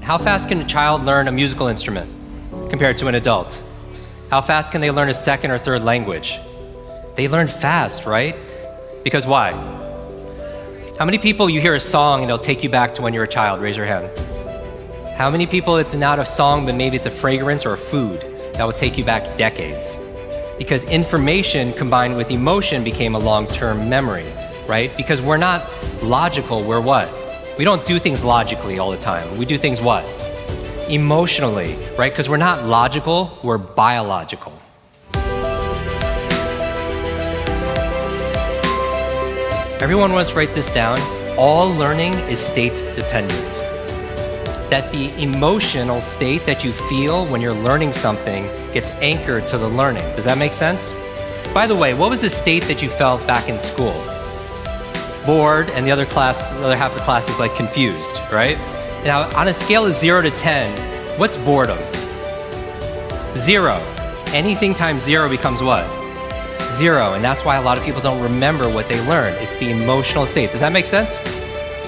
How fast can a child learn a musical instrument compared to an adult? How fast can they learn a second or third language? They learn fast, right? Because why? How many people you hear a song and it'll take you back to when you were a child? Raise your hand. How many people it's not a song, but maybe it's a fragrance or a food that will take you back decades? Because information combined with emotion became a long-term memory, right? Because we're not logical, we're what? We don't do things logically all the time. We do things what? Emotionally, right? Because we're not logical, we're biological. Everyone wants to write this down. All learning is state dependent. That the emotional state that you feel when you're learning something gets anchored to the learning. Does that make sense? By the way, what was the state that you felt back in school? Bored, and the other half of the class is like confused, right? Now, on a scale of 0 to 10, what's boredom? 0. Anything times 0 becomes what? 0, and that's why a lot of people don't remember what they learned. It's the emotional state. Does that make sense?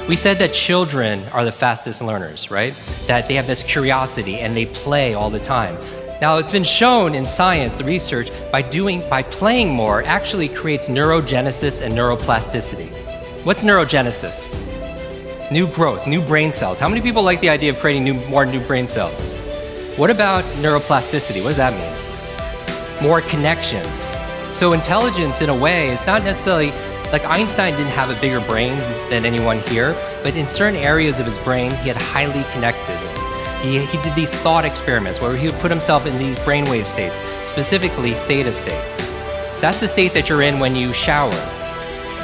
We said that children are the fastest learners, right? That they have this curiosity and they play all the time. Now, it's been shown in science, the research, by playing more actually creates neurogenesis and neuroplasticity. What's neurogenesis? New growth, new brain cells. How many people like the idea of creating more new brain cells? What about neuroplasticity? What does that mean? More connections. So intelligence, in a way, is not necessarily, like Einstein didn't have a bigger brain than anyone here, but in certain areas of his brain, he had highly connectedness. He did these thought experiments where he would put himself in these brainwave states, specifically theta state. That's the state that you're in when you shower.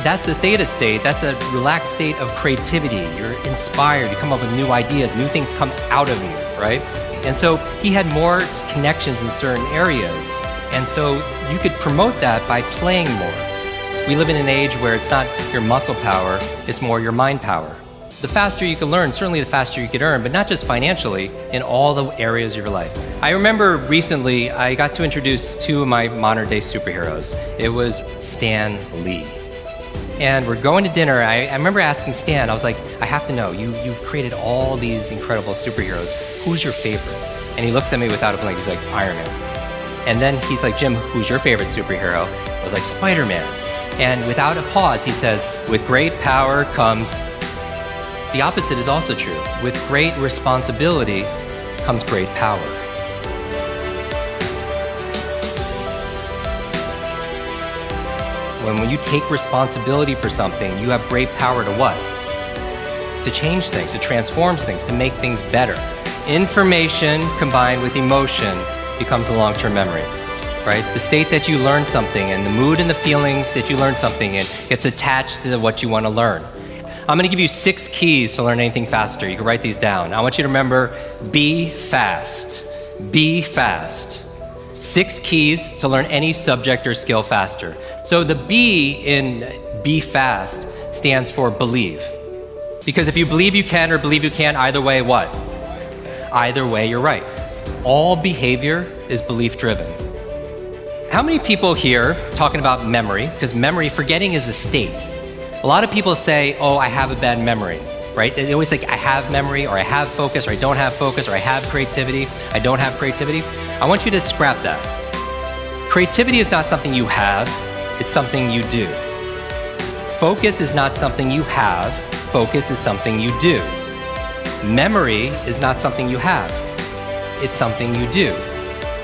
That's the theta state. That's a relaxed state of creativity. You're inspired. You come up with new ideas. New things come out of you, right? And so he had more connections in certain areas. And so you could promote that by playing more. We live in an age where it's not your muscle power, it's more your mind power. The faster you can learn, certainly the faster you could earn, but not just financially, in all the areas of your life. I remember recently, I got to introduce two of my modern day superheroes. It was Stan Lee. And we're going to dinner. I remember asking Stan, I was like, I have to know, you've created all these incredible superheroes. Who's your favorite? And he looks at me without a blink, he's like, Iron Man. And then he's like, Jim, who's your favorite superhero? I was like, Spider-Man. And without a pause, he says, with great power comes... The opposite is also true. With great responsibility comes great power. When you take responsibility for something, you have great power to what? To change things, to transform things, to make things better. Information combined with emotion becomes a long-term memory, right? The state that you learn something and the mood and the feelings that you learn something in gets attached to what you want to learn. I'm going to give you 6 keys to learn anything faster. You can write these down. I want you to remember, be fast. Be fast. 6 keys to learn any subject or skill faster. So the B in be fast stands for believe. Because if you believe you can or believe you can't, either way, what? Either way, you're right. All behavior is belief-driven. How many people here talking about memory? Because memory, forgetting is a state. A lot of people say, oh, I have a bad memory, right? They always think I have memory, or I have focus, or I don't have focus, or I have creativity, I don't have creativity. I want you to scrap that. Creativity is not something you have, it's something you do. Focus is not something you have, focus is something you do. Memory is not something you have, it's something you do.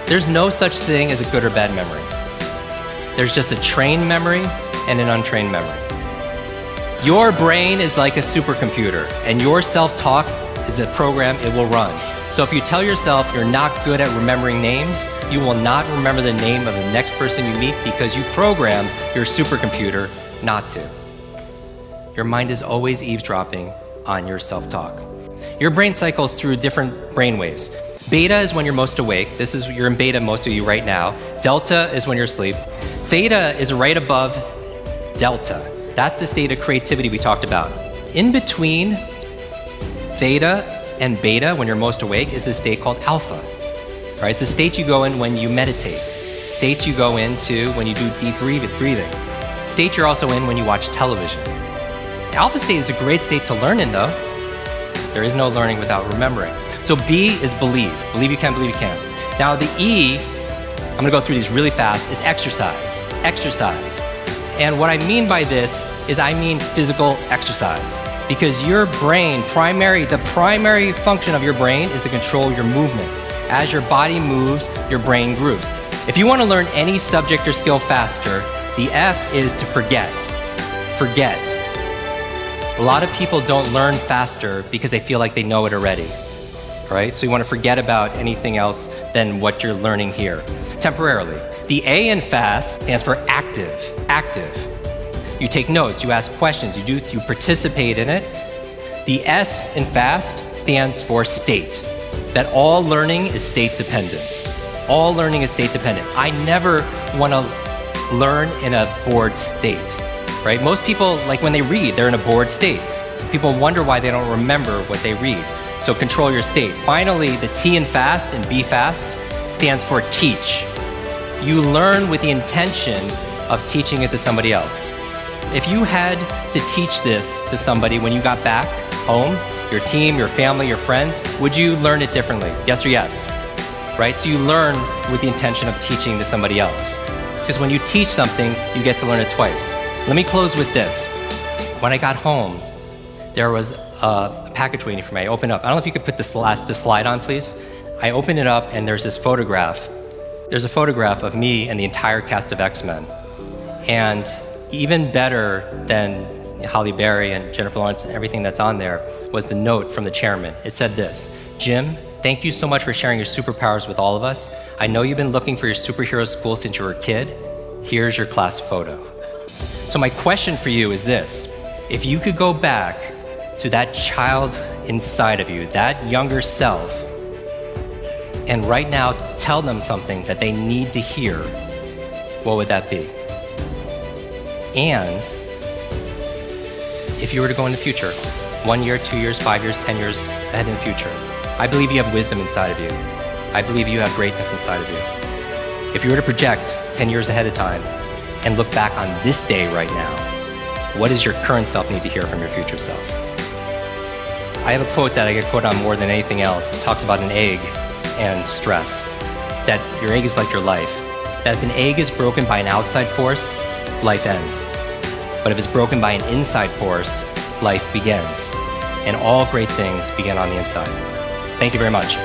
There's no such thing as a good or bad memory. There's just a trained memory and an untrained memory. Your brain is like a supercomputer, and your self-talk is a program it will run. So if you tell yourself you're not good at remembering names, you will not remember the name of the next person you meet because you programmed your supercomputer not to. Your mind is always eavesdropping on your self-talk. Your brain cycles through different brain waves. Beta is when you're most awake. You're in beta, most of you right now. Delta is when you're asleep. Theta is right above delta. That's the state of creativity we talked about. In between theta and beta, when you're most awake, is a state called alpha. Right? It's a state you go in when you meditate. State you go into when you do deep breathing. State you're also in when you watch television. Alpha state is a great state to learn in, though. There is no learning without remembering. So B is believe. Believe you can, believe you can. Now the E, I'm gonna go through these really fast, is exercise. Exercise. And what I mean by this is I mean physical exercise. Because your brain, the primary function of your brain is to control your movement. As your body moves, your brain grooves. If you want to learn any subject or skill faster, the F is to forget. Forget. A lot of people don't learn faster because they feel like they know it already. All right? So you want to forget about anything else than what you're learning here, temporarily. The A in fast stands for active. Active. You take notes, you ask questions, you participate in it. The S in fast stands for state. That all learning is state dependent. All learning is state dependent. I never want to learn in a bored state, right? Most people, like when they read, they're in a bored state. People wonder why they don't remember what they read. So control your state. Finally, the T in fast and B fast stands for teach. You learn with the intention of teaching it to somebody else. If you had to teach this to somebody when you got back home, your team, your family, your friends, would you learn it differently? Yes or yes? Right? So you learn with the intention of teaching to somebody else. Because when you teach something, you get to learn it twice. Let me close with this. When I got home, there was a package waiting for me. I opened up. I don't know if you could put the slide on, please. I opened it up and there's this photograph. There's a photograph of me and the entire cast of X-Men. And even better than Halle Berry and Jennifer Lawrence and everything that's on there was the note from the chairman. It said this: Jim, thank you so much for sharing your superpowers with all of us. I know you've been looking for your superhero school since you were a kid. Here's your class photo. So my question for you is this: if you could go back to that child inside of you, that younger self, and right now tell them something that they need to hear, what would that be? And if you were to go in the future, 1 year, 2 years, 5 years, 10 years ahead in the future, I believe you have wisdom inside of you. I believe you have greatness inside of you. If you were to project 10 years ahead of time and look back on this day right now, what does your current self need to hear from your future self? I have a quote that I get quoted on more than anything else. It talks about an egg and stress, that your egg is like your life, that if an egg is broken by an outside force, life ends. But if it's broken by an inside force, life begins. And all great things begin on the inside. Thank you very much.